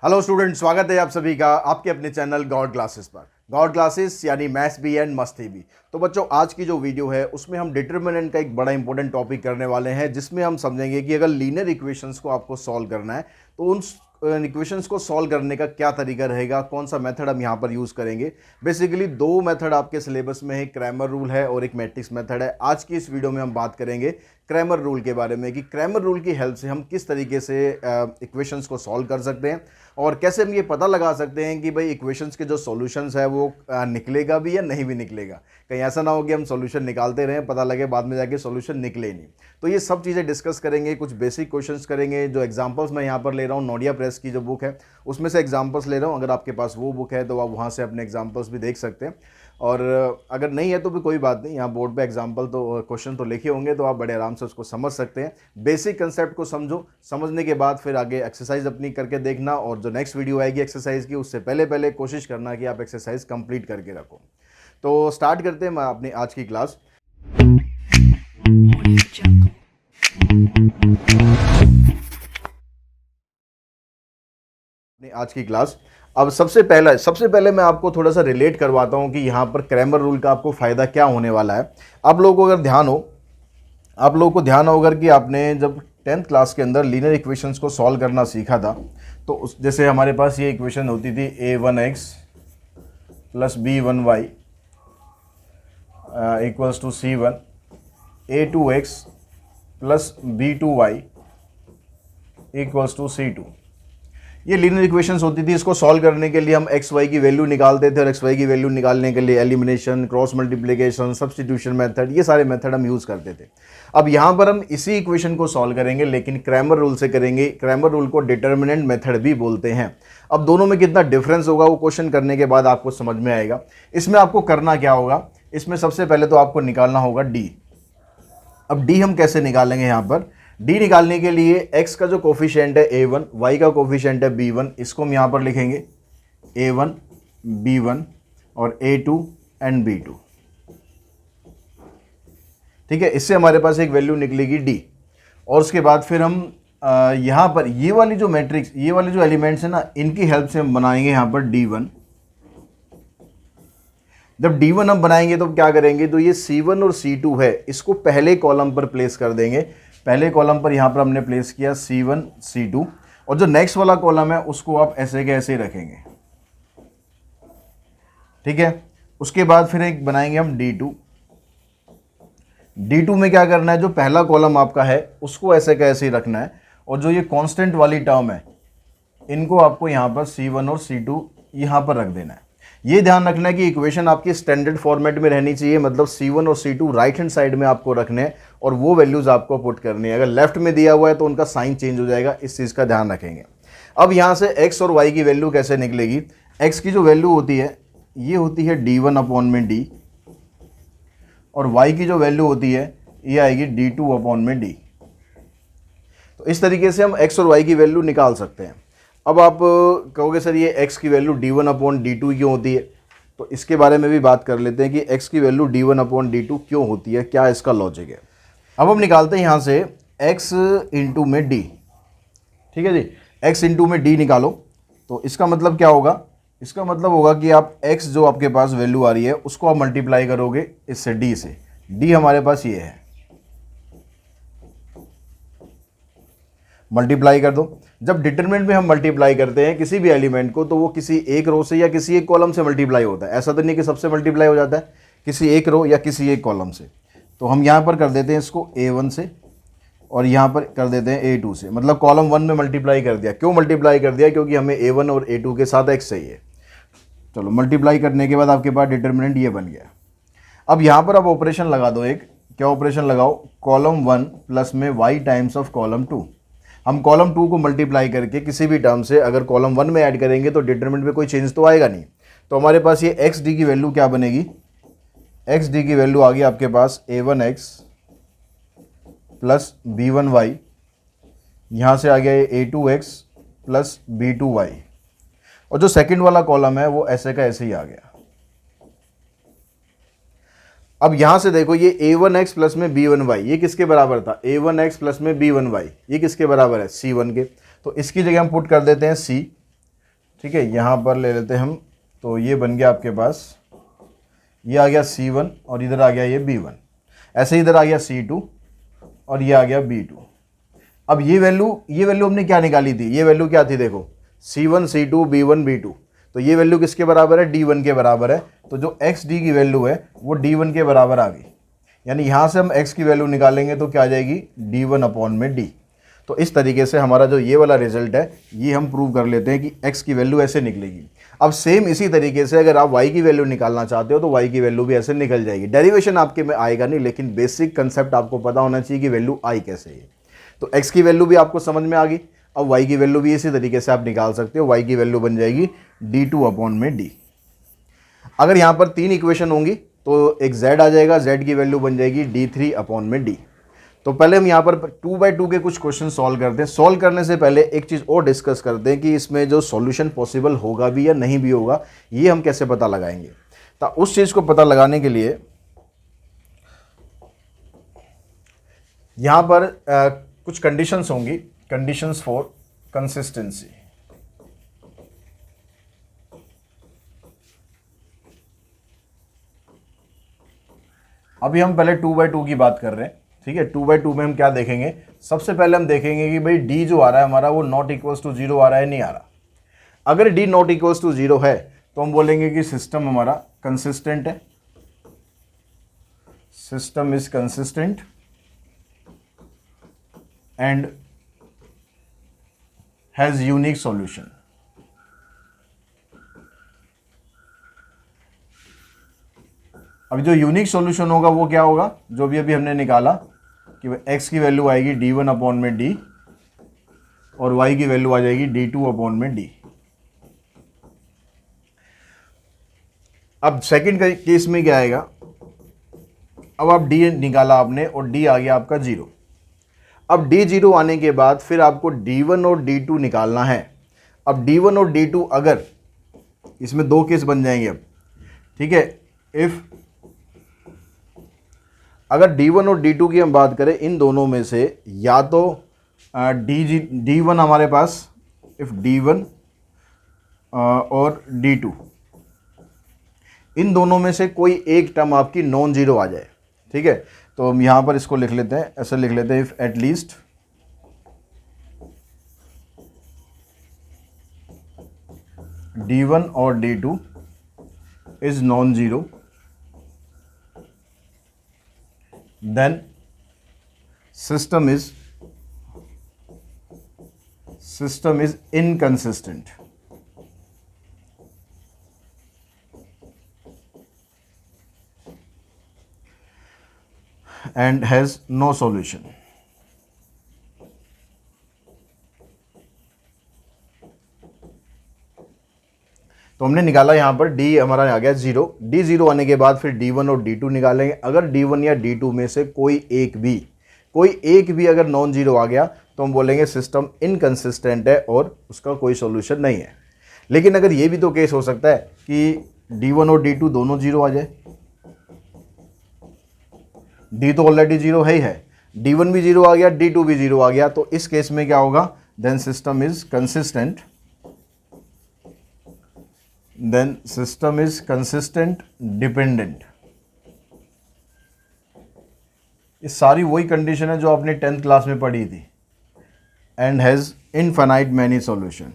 Hello student, स्वागत है आप सभी का आपके अपने चैनल गॉड क्लासेस पर। गॉड क्लासेस यानी मैथ्स भी एंड मस्ती भी। तो बच्चों, आज की जो वीडियो है उसमें हम डिटर्मिनेंट का एक बड़ा इंपॉर्टेंट टॉपिक करने वाले हैं, जिसमें हम समझेंगे कि अगर लीनियर इक्वेशंस को आपको सॉल्व करना है तो उन इक्वेशंस को सॉल्व करने का क्या तरीका रहेगा, कौन सा मेथड हम यहाँ पर यूज़ करेंगे। बेसिकली दो मेथड आपके सिलेबस में है, क्रैमर रूल है और एक मैट्रिक्स मेथड है। आज की इस वीडियो में हम बात करेंगे क्रैमर रूल के बारे में कि क्रैमर रूल की हेल्प से हम किस तरीके से इक्वेशंस को सॉल्व कर सकते हैं और कैसे हम ये पता लगा सकते हैं कि भाई इक्वेशंस के जो सॉल्यूशंस है वो निकलेगा भी या नहीं भी निकलेगा। कहीं ऐसा ना हो कि हम सॉल्यूशन निकालते रहें, पता लगे बाद में जाके सॉल्यूशन निकले ही नहीं। तो ये सब चीज़ें डिस्कस करेंगे, कुछ बेसिक क्वेश्चंस करेंगे। जो एग्जांपल्स मैं यहाँ पर ले रहा हूँ, नोडिया प्रेस की जो बुक है उसमें से एग्जांपल्स ले रहा हूँ। अगर आपके पास वो बुक है तो आप वहाँ से अपने एग्जांपल्स भी देख सकते हैं, और अगर नहीं है तो भी कोई बात नहीं, यहाँ बोर्ड पे एग्जांपल तो क्वेश्चन तो लिखे होंगे, तो आप बड़े आराम से उसको समझ सकते हैं। बेसिक कंसेप्ट को समझो, समझने के बाद फिर आगे एक्सरसाइज अपनी करके देखना, और जो नेक्स्ट वीडियो आएगी एक्सरसाइज की उससे पहले पहले कोशिश करना कि आप एक्सरसाइज कंप्लीट करके रखो। तो स्टार्ट करते हैं अपनी आज की क्लास। आज की क्लास अब सबसे पहले मैं आपको थोड़ा सा रिलेट करवाता हूं कि यहाँ पर क्रैमर रूल का आपको फ़ायदा क्या होने वाला है। आप लोगों को ध्यान हो अगर कि आपने जब 10th क्लास के अंदर लीनियर इक्वेशंस को सॉल्व करना सीखा था, तो जैसे हमारे पास ये इक्वेशन होती थी a1x plus b1y equals to c1, a2x plus b2y equals to c2। ये लीनियर इक्वेशंस होती थी। इसको सॉल्व करने के लिए हम एक्स वाई की वैल्यू निकालते थे, और एक्स वाई की वैल्यू निकालने के लिए elimination, cross multiplication, substitution method, ये सारे मेथड हम यूज़ करते थे। अब यहाँ पर हम इसी इक्वेशन को सॉल्व करेंगे, लेकिन क्रैमर रूल से करेंगे। क्रैमर रूल को डिटर्मिनेंट मेथड भी बोलते हैं। अब दोनों में कितना डिफरेंस होगा वो क्वेश्चन करने के बाद आपको समझ में आएगा। इसमें आपको करना क्या होगा, इसमें सबसे पहले तो आपको निकालना होगा डी। अब डी हम कैसे निकालेंगे, यहाँ पर डी निकालने के लिए x का जो कोफिशिएंट है a1, y का कोफिशिएंट है b1, इसको हम यहाँ पर लिखेंगे a1 b1 और a2 एंड b2। ठीक है, इससे हमारे पास एक वैल्यू निकलेगी d। और उसके बाद फिर हम यहाँ पर ये वाली जो मैट्रिक्स, ये वाले जो एलिमेंट्स हैं ना, इनकी हेल्प से हम बनाएंगे यहाँ पर d1। जब d1 हम बनाएंगे तो क्या करेंगे, तो ये c1 और c2 है, इसको पहले कॉलम पर प्लेस कर देंगे। पहले कॉलम पर यहाँ पर हमने प्लेस किया c1 c2, और जो नेक्स्ट वाला कॉलम है उसको आप ऐसे के ऐसे रखेंगे। ठीक है, उसके बाद फिर एक बनाएंगे हम d2। d2 में क्या करना है, जो पहला कॉलम आपका है उसको ऐसे का ऐसे ही रखना है, और जो ये कांस्टेंट वाली टर्म है इनको आपको यहाँ पर c1 और c2 यहाँ पर रख देना है। ये ध्यान रखना है कि इक्वेशन आपकी स्टैंडर्ड फॉर्मेट में रहनी चाहिए, मतलब c1 और c2 राइट हैंड साइड में आपको रखने हैं और वो वैल्यूज आपको पुट करनी है। अगर लेफ्ट में दिया हुआ है तो उनका साइन चेंज हो जाएगा, इस चीज़ का ध्यान रखेंगे। अब यहाँ से x और y की वैल्यू कैसे निकलेगी, x की जो वैल्यू होती है ये होती है d1 अपॉन में d, और y की जो वैल्यू होती है ये आएगी d2 अपॉन में d। तो इस तरीके से हम x और y की वैल्यू निकाल सकते हैं। अब आप कहोगे सर ये x की वैल्यू d1 अपॉन d2 क्यों होती है, तो इसके बारे में भी बात कर लेते हैं कि x की वैल्यू d1 अपॉन d2 क्यों होती है, क्या इसका लॉजिक है। अब हम निकालते हैं यहाँ से x इंटू में d। ठीक है जी, x इंटू में d निकालो, तो इसका मतलब क्या होगा, इसका मतलब होगा कि आप x जो आपके पास वैल्यू आ रही है उसको आप मल्टीप्लाई करोगे इससे d से। d हमारे पास ये है, मल्टीप्लाई कर दो। जब डिटरमिनेंट में हम मल्टीप्लाई करते हैं किसी भी एलिमेंट को, तो वो किसी एक रो से या किसी एक कॉलम से मल्टीप्लाई होता है। ऐसा तो नहीं कि सबसे मल्टीप्लाई हो जाता है, किसी एक रो या किसी एक कॉलम से। तो हम यहाँ पर कर देते हैं इसको a1 से, और यहाँ पर कर देते हैं a2 से, मतलब कॉलम 1 में मल्टीप्लाई कर दिया। क्यों मल्टीप्लाई कर दिया, क्योंकि हमें a1 और a2 के साथ x चाहिए। चलो, मल्टीप्लाई करने के बाद आपके पास डिटरमिनेंट ये बन गया। अब यहाँ पर आप ऑपरेशन लगा दो, एक क्या ऑपरेशन लगाओ, कॉलम 1 प्लस में y टाइम्स ऑफ कॉलम 2। हम कॉलम 2 को मल्टीप्लाई करके किसी भी टर्म से अगर कॉलम 1 में ऐड करेंगे तो डिटरमिनेंट में कोई चेंज तो आएगा नहीं। तो हमारे पास ये एक्स डी की वैल्यू क्या बनेगी, एक्स डी की वैल्यू आ गई आपके पास a1x प्लस b1y, यहाँ से आ गया ये a2x प्लस b2y, और जो सेकंड वाला कॉलम है वो ऐसे का ऐसे ही आ गया। अब यहां से देखो, ये a1x प्लस में b1y ये किसके बराबर था, a1x प्लस में b1y ये किसके बराबर है, c1 के। तो इसकी जगह हम पुट कर देते हैं c, ठीक है, यहाँ पर ले लेते हैं हम, तो ये बन गया आपके पास, ये आ गया C1 और इधर आ गया ये B1, ऐसे इधर आ गया C2 और ये आ गया B2। अब ये वैल्यू हमने क्या निकाली थी, ये वैल्यू क्या थी, देखो C1 C2 B1 B2, तो ये वैल्यू किसके बराबर है, D1 के बराबर है। तो जो XD की वैल्यू है वो D1 के बराबर आ गई, यानी यहाँ से हम X की वैल्यू निकालेंगे तो क्या आ जाएगी, D1/D। तो इस तरीके से हमारा जो ये वाला रिजल्ट है ये हम प्रूव कर लेते हैं कि X की वैल्यू ऐसे निकलेगी। अब सेम इसी तरीके से अगर आप Y की वैल्यू निकालना चाहते हो तो Y की वैल्यू भी ऐसे निकल जाएगी। डेरिवेशन आपके में आएगा नहीं, लेकिन बेसिक कंसेप्ट आपको पता होना चाहिए कि वैल्यू आई कैसे है। तो X की वैल्यू भी आपको समझ में आ गई। अब Y की वैल्यू भी इसी तरीके से आप निकाल सकते हो। Y की वैल्यू बन जाएगी D2/D। अगर यहाँ पर 3 इक्वेशन होंगी तो एक Z आ जाएगा, Z की वैल्यू बन जाएगी D3/D। तो पहले हम यहाँ पर 2/2 के कुछ क्वेश्चन सॉल्व करते हैं। सॉल्व करने से पहले एक चीज़ और डिस्कस करते हैं कि इसमें जो सॉल्यूशन पॉसिबल होगा भी या नहीं भी होगा, ये हम कैसे पता लगाएंगे। तो उस चीज़ को पता लगाने के लिए यहाँ पर कुछ कंडीशंस होंगी, कंडीशंस फॉर कंसिस्टेंसी। अभी हम पहले 2/2 की बात कर रहे हैं, ठीक है। 2/2 में हम क्या देखेंगे, सबसे पहले हम देखेंगे कि भाई D जो आ रहा है हमारा वो नॉट इक्वल्स टू 0 आ रहा है, नहीं आ रहा। अगर D नॉट इक्वल्स टू 0 है तो हम बोलेंगे कि सिस्टम हमारा कंसिस्टेंट है, system is consistent and has unique solution. अब जो यूनिक सॉल्यूशन होगा वो क्या होगा, जो भी अभी हमने निकाला कि x की वैल्यू आएगी D1/D और y की वैल्यू आ जाएगी D2/D। अब सेकंड केस में क्या आएगा, अब आप D निकाला आपने और D आ गया आपका 0। अब D 0 आने के बाद फिर आपको D1 और D2 निकालना है। अब D1 और D2 अगर इसमें 2 केस बन जाएंगे अब, ठीक है। इफ अगर D1 और D2 की हम बात करें, इन दोनों में से या तो D1 हमारे पास, इफ D1 और D2 इन दोनों में से कोई एक टर्म आपकी नॉन जीरो आ जाए, ठीक है। तो हम यहाँ पर इसको लिख लेते हैं, ऐसे लिख लेते हैं, इफ एटलीस्ट D1 और D2 is non zero, then system is inconsistent and has no solution। तो हमने निकाला यहाँ पर D हमारा आ गया 0। D 0 आने के बाद फिर D1 और D2 निकालेंगे। अगर D1 या D2 में से कोई एक भी अगर नॉन जीरो आ गया तो हम बोलेंगे सिस्टम इनकंसिस्टेंट है और उसका कोई सॉल्यूशन नहीं है। लेकिन अगर ये भी तो केस हो सकता है कि D1 और D2 दोनों जीरो आ जाए, D तो ऑलरेडी जीरो है ही है, D1 भी जीरो आ गया, D2 भी जीरो आ गया, तो इस केस में क्या होगा, then system is consistent dependent. ये सारी वही कंडीशन है जो आपने 10th क्लास में पढ़ी थी। And has infinite many solution.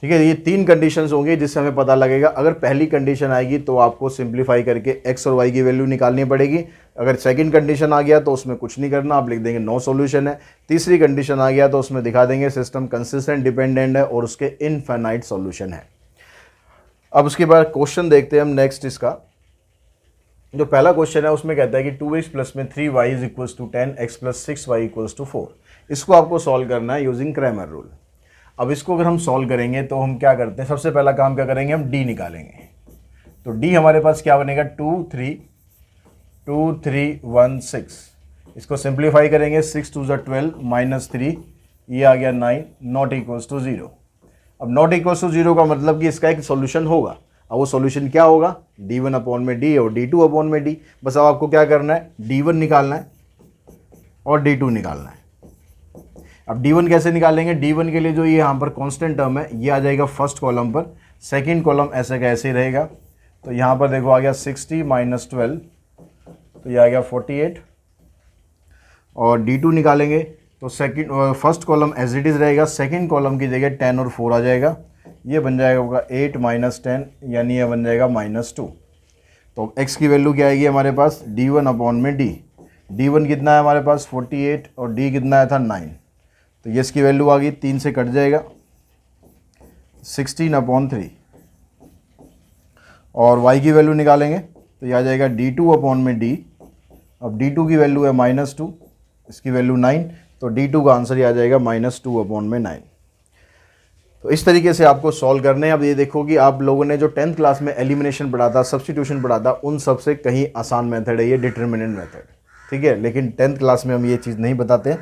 ठीक है, ये 3 कंडीशंस होंगी जिससे हमें पता लगेगा। अगर पहली कंडीशन आएगी तो आपको सिंप्लीफाई करके x और y की वैल्यू निकालनी पड़ेगी। अगर सेकंड कंडीशन आ गया तो उसमें कुछ नहीं करना, आप लिख देंगे नो सॉल्यूशन है। तीसरी कंडीशन आ गया तो उसमें दिखा देंगे सिस्टम कंसिस्टेंट डिपेंडेंट है और उसके इनफाइनाइट सॉल्यूशन है। अब उसके बाद क्वेश्चन देखते हैं हम नेक्स्ट। इसका जो पहला क्वेश्चन है उसमें कहता है कि 2x प्लस में 3y is equals to 10, x plus 6y equals to 4। इसको आपको सॉल्व करना है यूजिंग क्रैमर रूल। अब इसको अगर हम सॉल्व करेंगे तो हम क्या करते हैं, सबसे पहला काम क्या करेंगे, हम d निकालेंगे। तो d हमारे पास क्या बनेगा, 2 3 1 6। इसको सिंप्लीफाई करेंगे, 6 2 12 माइनस 3, ये आ गया 9, नॉट इक्वल्स टू 0। अब नॉट इक्वल्स टू 0 का मतलब कि इसका एक सॉल्यूशन होगा। अब वो सॉल्यूशन क्या होगा, d1 अपॉन में d और d2 अपॉन में d। बस अब आपको क्या करना है, d1 निकालना है और d2 निकालना है। अब d1 कैसे निकालेंगे, d1 के लिए जो ये यहाँ पर कांस्टेंट टर्म है ये आ जाएगा फर्स्ट कॉलम पर, सेकंड कॉलम ऐसे का ऐसे ही रहेगा। तो यहाँ पर देखो आ गया 60 माइनस 12, तो ये आ गया 48। और d2 निकालेंगे तो first column as it is रहेगा, सेकंड कॉलम की जगह 10 और 4 आ जाएगा, ये बन जाएगा होगा 8 माइनस 10, यानी ये बन जाएगा -2। तो x की वैल्यू क्या आएगी हमारे पास, d1 अपॉन में d। d1 कितना है हमारे पास 48 और d कितना आया था 9, तो ये इसकी वैल्यू आ गई, 3 से कट जाएगा 16 अपॉन 3। और y की वैल्यू निकालेंगे तो ये आ जाएगा d2 अपॉन में d। अब d2 की वैल्यू है -2, इसकी वैल्यू 9, तो d2 का आंसर ये आ जाएगा -2 अपॉन में 9। तो इस तरीके से आपको सॉल्व करने हैं। अब ये देखो कि आप लोगों ने जो 10th क्लास में एलिमिनेशन पढ़ा था, सब्स्टिट्यूशन पढ़ा था, उन सबसे कहीं आसान मेथड है ये डिटर्मिनेंट मेथड, ठीक है। लेकिन 10th क्लास में हम ये चीज़ नहीं बताते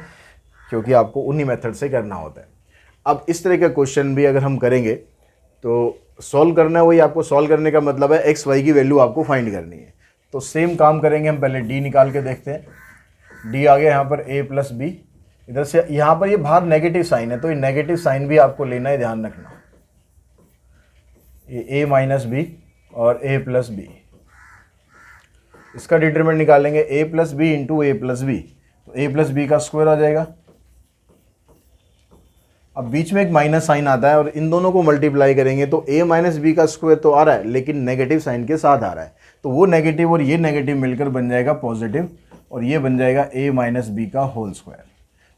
क्योंकि आपको उन्हीं मेथड से करना होता है। अब इस तरह का क्वेश्चन भी अगर हम करेंगे तो सॉल्व करना है, वही आपको सॉल्व करने का मतलब है एक्स वाई की वैल्यू आपको फाइंड करनी है। तो सेम काम करेंगे हम, पहले डी निकाल के देखते हैं। डी आ गया यहाँ पर ए प्लस बी, इधर से यहाँ पर ये बाहर नेगेटिव साइन है, तो ये नेगेटिव साइन भी आपको लेना है, ध्यान रखना। ये ए माइनस बी और ए प्लस बी, इसका डिटरमिनेंट निकालेंगे ए प्लस बी इंटू ए प्लस बी, तो ए प्लस बी का स्क्वायर आ जाएगा। अब बीच में एक माइनस साइन आता है और इन दोनों को मल्टीप्लाई करेंगे तो a माइनस बी का स्क्वायर तो आ रहा है लेकिन नेगेटिव साइन के साथ आ रहा है, तो वो नेगेटिव और ये नेगेटिव मिलकर बन जाएगा पॉजिटिव और ये बन जाएगा a माइनस बी का होल स्क्वायर।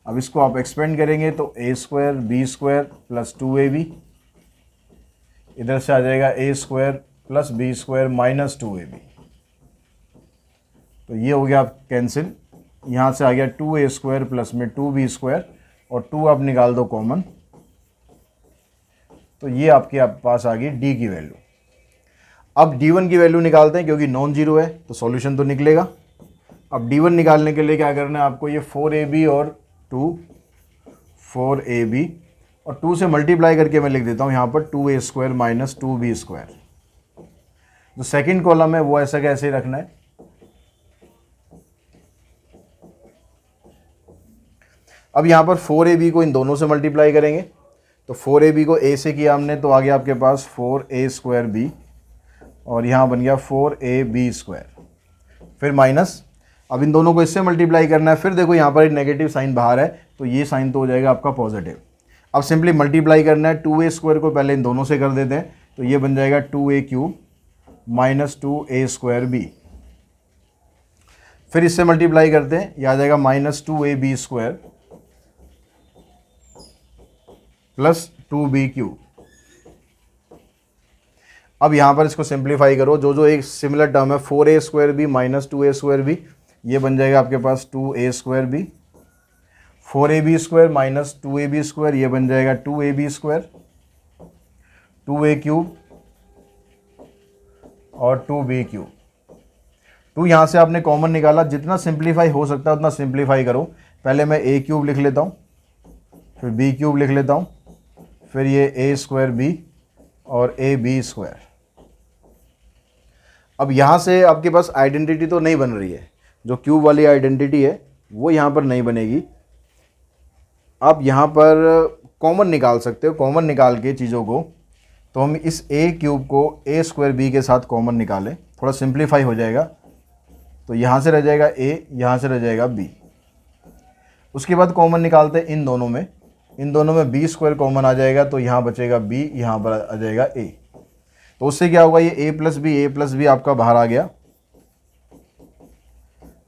अब इसको आप एक्सपेंड करेंगे तो a square B square plus 2ab, इधर से आ जाएगा a square plus B square minus 2ab, तो ये हो गया आप कैंसिल। यहाँ से आ गया 2a स्क्वायर प्लस में 2b स्क्वायर और 2 आप निकाल दो कॉमन, तो ये आपके पास आ गई d की वैल्यू। अब d1 की वैल्यू निकालते हैं क्योंकि नॉन जीरो है तो सॉल्यूशन तो निकलेगा। अब d1 निकालने के लिए क्या करना है आपको, ये 4ab और 2, 4ab और 2 से मल्टीप्लाई करके मैं लिख देता हूँ यहाँ पर 2a square minus 2b square. जो सेकेंड कॉलम है वो ऐसा कैसे रखना है। अब यहाँ पर 4ab को इन दोनों से मल्टीप्लाई करेंगे, तो 4ab को a से किया हमने तो आ गया आपके पास 4a स्क्वायर b और यहाँ बन गया 4ab स्क्वायर, फिर माइनस। अब इन दोनों को इससे मल्टीप्लाई करना है, फिर देखो यहाँ पर एक नेगेटिव साइन बाहर है तो ये साइन तो हो जाएगा आपका पॉजिटिव। अब सिंपली मल्टीप्लाई करना है, 2a स्क्वायर को पहले इन दोनों से कर देते हैं तो ये बन जाएगा 2a cube minus 2a square b, फिर इससे मल्टीप्लाई करते हैं, यह आ जाएगा minus 2ab square plus 2b cube. अब यहाँ पर इसको सिंप्लीफाई करो, जो जो एक सिमिलर टर्म है 4a square B minus 2a square B, ये बन जाएगा आपके पास 2a square B, 4ab square minus 2ab square, ये बन जाएगा 2ab स्क्वायर, 2a क्यूब और 2b क्यूब। 2 यहाँ से आपने कॉमन निकाला, जितना सिंप्लीफाई हो सकता है उतना सिंप्लीफाई करो। पहले मैं a क्यूब लिख लेता हूँ, फिर b क्यूब लिख लेता हूँ, फिर ये a स्क्वायर b और ab स्क्वायर। अब यहाँ से आपके पास आइडेंटिटी तो नहीं बन रही है, जो क्यूब वाली आइडेंटिटी है वो यहाँ पर नहीं बनेगी। आप यहाँ पर कॉमन निकाल सकते हो, कॉमन निकाल के चीज़ों को, तो हम इस a क्यूब को a स्क्वायर b के साथ कॉमन निकालें, थोड़ा सिंप्लीफाई हो जाएगा। तो यहाँ से रह जाएगा a, यहाँ से रह जाएगा b। उसके बाद कॉमन निकालते हैं इन दोनों में b स्क्वायर कॉमन आ जाएगा तो यहाँ बचेगा b, यहाँ पर आ जाएगा a। तो उससे क्या होगा, ये a प्लस बी आपका बाहर आ गया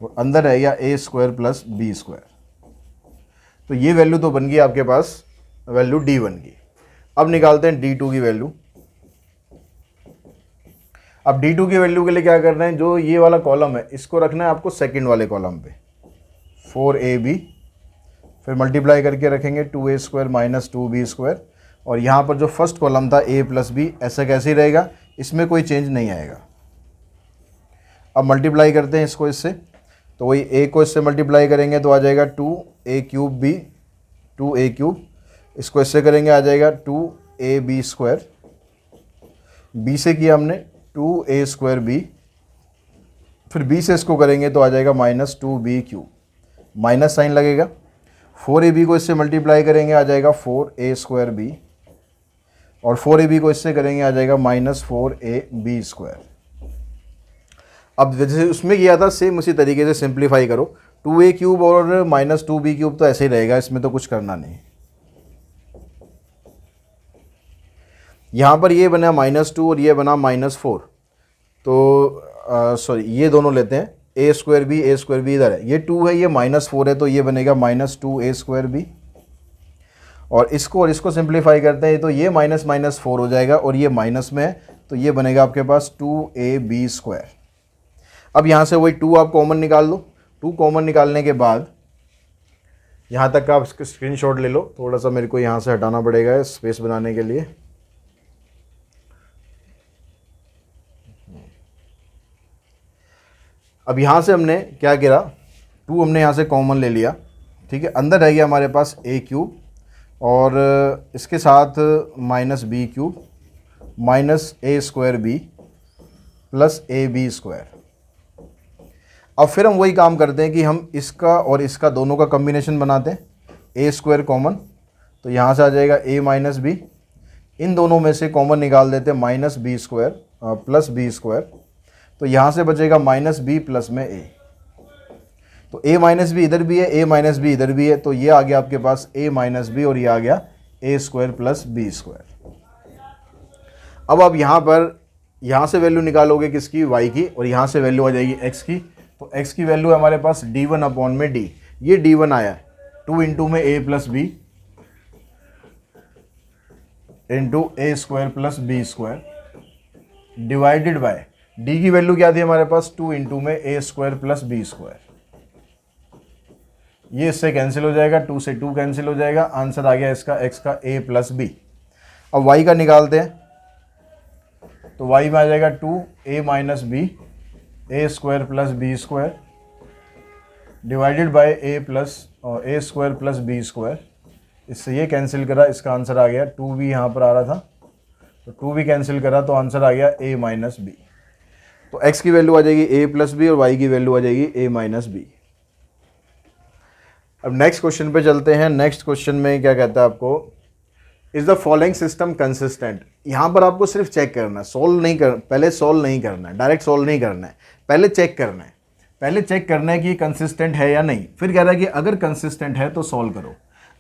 और अंदर रह गया a square plus B square. तो ये वैल्यू तो बन गई आपके पास वैल्यू d1 की। अब निकालते हैं d2 की वैल्यू। अब d2 की वैल्यू के लिए क्या करना है, जो ये वाला कॉलम है इसको रखना है आपको सेकंड वाले कॉलम पे, 4ab, फिर मल्टीप्लाई करके रखेंगे 2a square minus 2b square, और यहाँ पर जो फर्स्ट कॉलम था a प्लस बी ऐसा कैसे ही रहेगा, इसमें कोई चेंज नहीं आएगा। अब मल्टीप्लाई करते हैं इसको इससे, तो वही a को इससे मल्टीप्लाई करेंगे तो आ जाएगा 2a cube b, 2a cube, इसको इससे करेंगे आ जाएगा 2ab स्क्वायर, बी से किया हमने 2a² फिर बी से इसको करेंगे तो आ जाएगा -2b³ माइनस साइन लगेगा। 4ab को इससे मल्टीप्लाई करेंगे आ जाएगा 4a² और 4ab को इससे करेंगे आ जाएगा -4ab²। अब जैसे उसमें किया था सेम उसी तरीके से सिंप्लीफाई करो। 2a³ और -2b³ तो ऐसे ही रहेगा, इसमें तो कुछ करना नहीं। यहाँ पर ये बना -2 और ये बना -4, तो सॉरी ये दोनों लेते हैं, a² इधर है, ये 2 है ये -4 है, तो ये बनेगा -2a²b और इसको सिंप्लीफाई करते हैं तो ये -4 हो जाएगा और ये माइनस में है तो ये बनेगा आपके पास 2ab²। अब यहाँ से वही 2 आप कॉमन निकाल लो। 2 कॉमन निकालने के बाद यहाँ तक का आप स्क्रीनशॉट ले लो, थोड़ा सा मेरे को यहाँ से हटाना पड़ेगा स्पेस बनाने के लिए। अब यहाँ से हमने क्या किया, 2 हमने यहाँ से कॉमन ले लिया, ठीक है। अंदर रह गया हमारे पास a³ और इसके साथ -b³ -a²b प्लस ab²। अब फिर हम वही काम करते हैं कि हम इसका और इसका दोनों का कम्बिनेशन बनाते हैं, a² कॉमन, तो यहाँ से आ जाएगा a - b, इन दोनों में से कॉमन निकाल देते हैं -b² प्लस b², तो यहाँ से बचेगा -b प्लस में a, तो a - b इधर भी है, a - b इधर भी है, तो ये आ गया आपके पास a - b और ये आ गया a² प्लस b²। अब आप यहाँ से वैल्यू निकालोगे किसकी, y की, और यहाँ से वैल्यू आ जाएगी x की, तो x की वैल्यू है हमारे पास d1/d, ये d1 आया है 2 इंटू में a plus b into a² plus b² divided by d की वैल्यू क्या थी हमारे पास 2 इंटू में a² प्लस b²। ये इससे कैंसिल हो जाएगा, 2 से 2 कैंसिल हो जाएगा, आंसर आ गया इसका x का a प्लस b। अब y का निकालते हैं, तो y में आ जाएगा 2a minus b a² plus b² divided by a² plus b²। इससे ये कैंसिल करा, इसका आंसर आ गया 2b, यहाँ पर आ रहा था तो 2b कैंसिल करा तो आंसर आ गया a माइनस b। तो x की वैल्यू आ जाएगी a प्लस b और y की वैल्यू आ जाएगी a माइनस b। अब नेक्स्ट क्वेश्चन पे चलते हैं। नेक्स्ट क्वेश्चन में क्या कहता है आपको, is the following system consistent. यहाँ पर आपको सिर्फ चेक करना है, पहले सॉल्व नहीं करना है, डायरेक्ट सॉल्व नहीं करना है, पहले चेक करना है। पहले चेक करना है कि कंसिस्टेंट है या नहीं, फिर कह रहा है कि अगर कंसिस्टेंट है तो सॉल्व करो।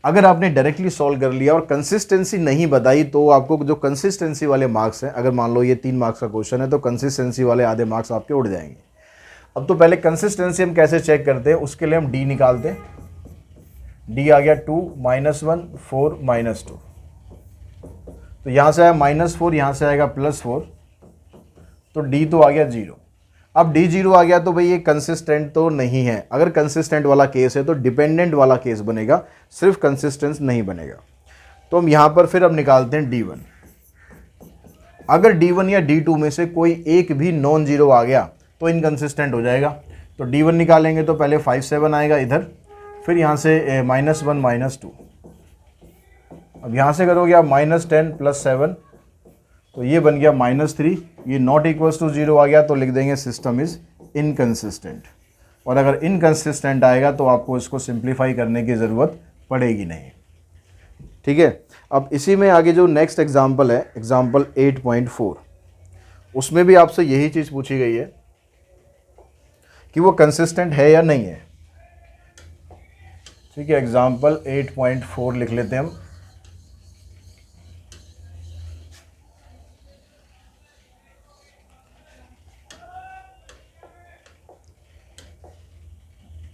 अगर आपने डायरेक्टली सॉल्व कर लिया और कंसिस्टेंसी नहीं बताई तो आपको जो कंसिस्टेंसी वाले मार्क्स हैं, अगर मान लो ये 3 मार्क्स का क्वेश्चन है तो कंसिस्टेंसी वाले आधे मार्क्स आपके उड़ जाएंगे। अब तो पहले कंसिस्टेंसी हम कैसे चेक करते हैं, उसके लिए हम डी निकालते हैं। डी आ गया 2 -1 4 -2, तो यहाँ से आया -4, यहाँ से आएगा +4, तो डी तो आ गया 0। अब डी 0 आ गया तो भाई ये कंसिस्टेंट तो नहीं है। अगर कंसिस्टेंट वाला केस है तो डिपेंडेंट वाला केस बनेगा, सिर्फ कंसिस्टेंस नहीं बनेगा। तो हम यहाँ पर फिर अब निकालते हैं D1। अगर D1 या D2 में से कोई एक भी नॉन जीरो आ गया तो इनकंसिस्टेंट हो जाएगा। तो D1 निकालेंगे तो पहले 5 7 आएगा इधर, फिर यहाँ से -1 -2। अब यहाँ से करोगे आप -10 + 7, तो ये बन गया -3। ये नॉट इक्वल्स टू 0 आ गया तो लिख देंगे सिस्टम इज़ इनकंसिस्टेंट। और अगर इनकंसिस्टेंट आएगा तो आपको इसको सिंप्लीफाई करने की ज़रूरत पड़ेगी नहीं, ठीक है। अब इसी में आगे जो नेक्स्ट एग्जाम्पल है, एग्जाम्पल 8.4, उसमें भी आपसे यही चीज़ पूछी गई है कि वो कंसिस्टेंट है या नहीं है, ठीक है। एग्जाम्पल 8.4 लिख लेते हैं हम।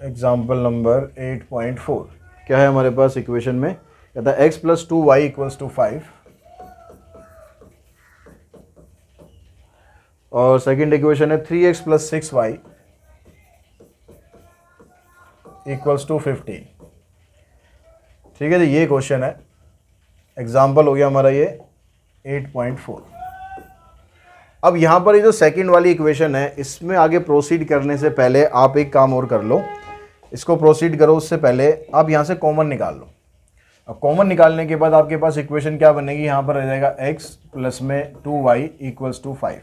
एग्जाम्पल नंबर 8.4 क्या है हमारे पास इक्वेशन में, कहता है x + 2y = 5 और सेकंड इक्वेशन है 3x + 6y = 15। ठीक है जी, ये क्वेश्चन है। एग्जाम्पल हो गया हमारा ये 8.4। अब यहाँ पर ये जो सेकंड वाली इक्वेशन है, इसमें आगे प्रोसीड करने से पहले आप एक काम और कर लो, इसको प्रोसीड करो उससे पहले आप यहाँ से कॉमन निकाल लो। अब कॉमन निकालने के बाद आपके पास इक्वेशन क्या बनेगी, यहाँ पर रह जाएगा x प्लस में 2y इक्वल्स टू 5।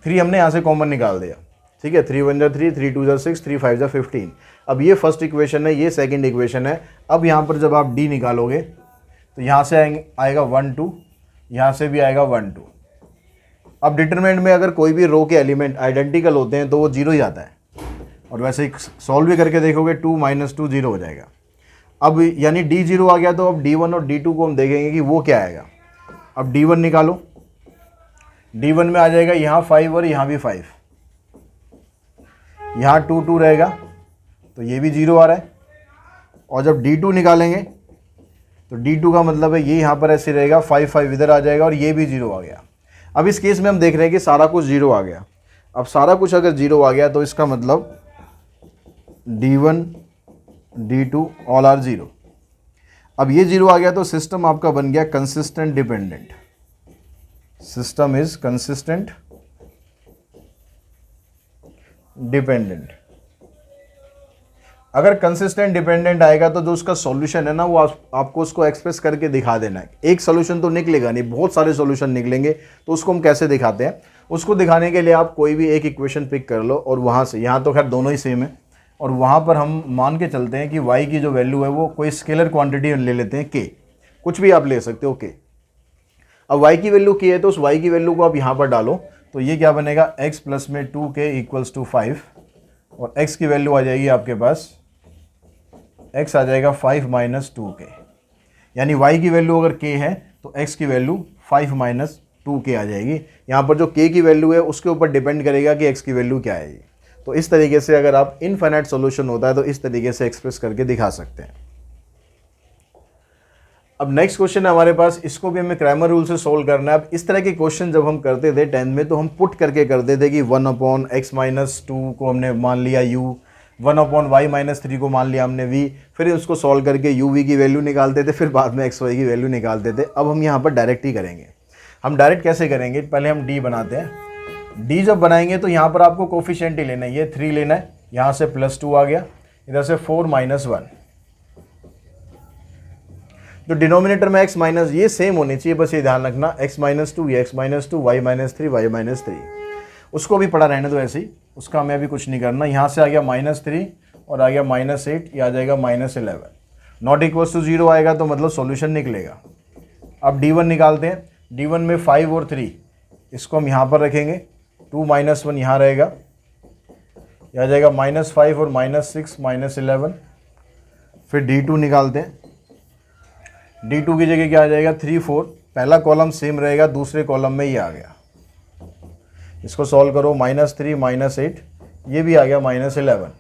3 हमने यहाँ से कॉमन निकाल दिया, ठीक है। 3 1 3, 3 2 6, 3 5 15। अब ये फर्स्ट इक्वेशन है, ये सेकंड इक्वेशन है। अब यहाँ पर जब आप d निकालोगे तो यहाँ से आएगा 1 2, यहाँ से भी आएगा 1 2। अब डिटरमिनेंट में अगर कोई भी रो के एलिमेंट आइडेंटिकल होते हैं तो वो 0 ही आता है, और वैसे ही सॉल्व भी करके देखोगे 2 - 2 0 हो जाएगा। अब यानी d 0 आ गया, तो अब d1 और d2 को हम देखेंगे कि वो क्या आएगा। अब d1 निकालो, d1 में आ जाएगा यहाँ 5 और यहाँ भी 5, यहाँ 2 2 रहेगा तो ये भी 0 आ रहा है। और जब d2 निकालेंगे तो d2 का मतलब है ये यहाँ पर ऐसे रहेगा, 5 5 इधर आ जाएगा और ये भी 0 आ गया। अब इस केस में हम देख रहे हैं कि सारा कुछ 0 आ गया। अब सारा कुछ अगर 0 आ गया तो इसका मतलब d1 d2 ऑल आर 0। अब ये 0 आ गया तो सिस्टम आपका बन गया consistent dependent. System is consistent dependent. अगर कंसिस्टेंट डिपेंडेंट आएगा तो जो उसका सॉल्यूशन है ना, वो आपको उसको एक्सप्रेस करके दिखा देना है। एक सॉल्यूशन तो निकलेगा नहीं, बहुत सारे सॉल्यूशन निकलेंगे। तो उसको हम कैसे दिखाते हैं, उसको दिखाने के लिए आप कोई भी एक इक्वेशन पिक कर लो और वहाँ से, यहाँ तो खैर दोनों ही सेम है, और वहाँ पर हम मान के चलते हैं कि y की जो वैल्यू है वो कोई स्केलर क्वांटिटी ले लेते हैं, k, कुछ भी आप ले सकते हो k। अब y की वैल्यू k है तो उस y की वैल्यू को आप यहाँ पर डालो तो ये क्या बनेगा, x प्लस में 2k इक्वल्स टू 5, और x की वैल्यू आ जाएगी आपके पास, x आ जाएगा 5 - 2k। यानी y की वैल्यू अगर k है तो x की वैल्यू 5 - 2k आ जाएगी। यहाँ पर जो k की वैल्यू है उसके ऊपर डिपेंड करेगा कि x की वैल्यू क्या आएगी। तो इस तरीके से अगर आप इनफाइनाइट सॉल्यूशन होता है तो इस तरीके से एक्सप्रेस करके दिखा सकते हैं। अब नेक्स्ट क्वेश्चन है हमारे पास, इसको भी हमें क्रैमर रूल से सोल्व करना है। अब इस तरह के क्वेश्चन जब हम करते थे 10th में तो हम पुट करके करते थे कि 1/x - 2 को हमने मान लिया u, 1/y - 3 को मान लिया हमने v, फिर उसको सॉल्व करके u v की वैल्यू निकालते थे, फिर बाद में x y की वैल्यू निकालते थे। अब हम यहाँ पर डायरेक्ट ही करेंगे। हम डायरेक्ट कैसे करेंगे, पहले हम d बनाते हैं। d जब बनाएंगे तो यहाँ पर आपको कोफिशिएंट ही लेना है, ये 3 लेना है, यहाँ से +2 आ गया, इधर से 4 - 1। तो डिनोमिनेटर में x माइनस ये सेम होनी चाहिए, बस ये ध्यान रखना, x - 2 ये x - 2, y - 3 y - 3। उसको भी पड़ा रहने दो ऐसे ही, उसका हमें अभी कुछ नहीं करना। यहाँ से आ गया -3 और आ गया -8, ये आ जाएगा -11। नॉट इक्वल्स टू 0 आएगा तो मतलब सॉल्यूशन निकलेगा। अब d1 निकालते हैं। d1 में 5 और 3, इसको हम यहाँ पर रखेंगे, 2 - 1 यहाँ रहेगा, यह आ जाएगा -5 और -6 -11। फिर d2 निकालते हैं। d2 की जगह क्या आ जाएगा, 3 4, पहला कॉलम सेम रहेगा, दूसरे कॉलम में ये आ गया। इसको सॉल्व करो, -3 -8, ये भी आ गया -11।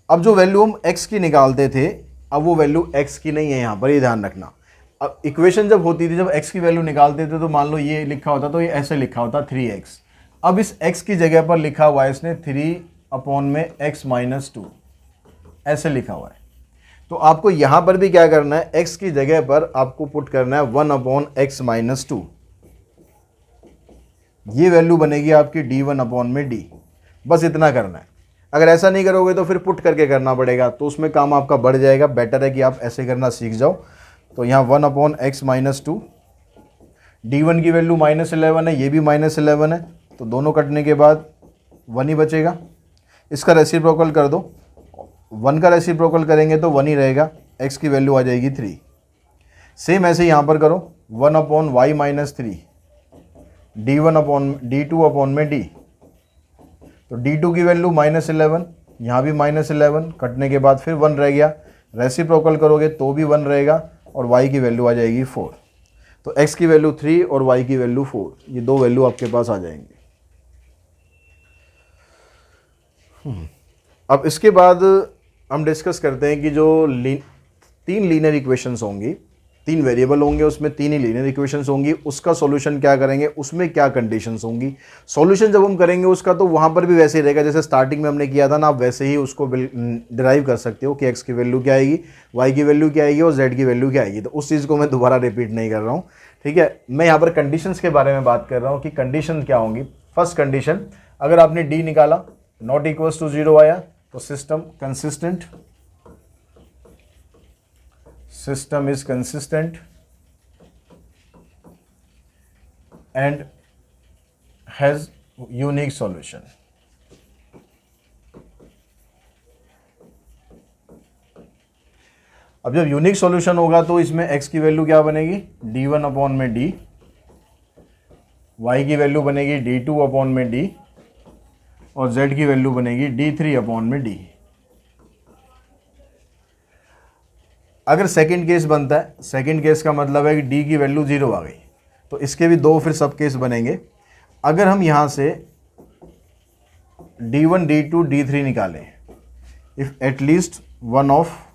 अब जो वैल्यू हम x की निकालते थे, अब वो वैल्यू x की नहीं है यहाँ पर, ये ध्यान रखना। अब इक्वेशन जब होती थी, जब x की वैल्यू निकालते थे तो मान लो ये लिखा होता तो ये ऐसे लिखा होता 3x। अब इस x की जगह पर लिखा हुआ है इसने 3/x - 2, ऐसे लिखा हुआ है। तो आपको यहाँ पर भी क्या करना है, x की जगह पर आपको पुट करना है 1/x - 2। ये वैल्यू बनेगी आपकी d1/d। बस इतना करना है। अगर ऐसा नहीं करोगे तो फिर पुट करके करना पड़ेगा, तो उसमें काम आपका बढ़ जाएगा। बेटर है कि आप ऐसे करना सीख जाओ। तो यहाँ 1/x - 2, d1 की वैल्यू -11 है, ये भी -11 है, तो दोनों कटने के बाद 1 ही बचेगा। इसका रेसिप्रोकल कर दो, 1 का रेसिप्रोकल करेंगे तो 1 ही रहेगा, x की वैल्यू आ जाएगी 3। सेम ऐसे यहाँ पर करो, 1/y - 3, d2/d। तो d2 की वैल्यू -11, यहाँ भी -11, कटने के बाद फिर 1 रह गया, रेसिप्रोकल करोगे तो भी 1 रहेगा, और y की वैल्यू आ जाएगी 4। तो x की वैल्यू 3 और y की वैल्यू 4, ये दो वैल्यू आपके पास आ जाएंगे। अब इसके बाद हम डिस्कस करते हैं कि जो 3 लीनियर इक्वेशंस होंगी, 3 वेरिएबल होंगे, उसमें 3 ही लीनियर इक्वेशंस होंगी, उसका सॉल्यूशन क्या करेंगे, उसमें क्या कंडीशंस होंगी। सॉल्यूशन जब हम करेंगे उसका तो वहाँ पर भी वैसे ही रहेगा जैसे स्टार्टिंग में हमने किया था ना, आप वैसे ही उसको डिराइव कर सकते हो कि x की वैल्यू क्या आएगी, y की वैल्यू क्या आएगी और z की वैल्यू क्या आएगी। तो उस चीज़ को मैं दोबारा रिपीट नहीं कर रहा हूँ, ठीक है। मैं यहाँ पर कंडीशंस के बारे में बात कर रहा हूँ कि कंडीशन क्या होंगी। फर्स्ट कंडीशन, अगर आपने d निकाला, नॉट इक्वल्स टू 0 आया तो system system is consistent and has unique solution. अब जब यूनिक सॉल्यूशन होगा तो इसमें x की वैल्यू क्या बनेगी, d1 अपॉन में d, y की वैल्यू बनेगी d2 अपॉन में d, और z की वैल्यू बनेगी d3 अपॉन में d। अगर सेकंड केस बनता है, सेकंड केस का मतलब है कि d की वैल्यू 0 आ गई, तो इसके भी दो फिर सब केस बनेंगे। अगर हम यहाँ से d1, d2, d3 निकालें, if at least one of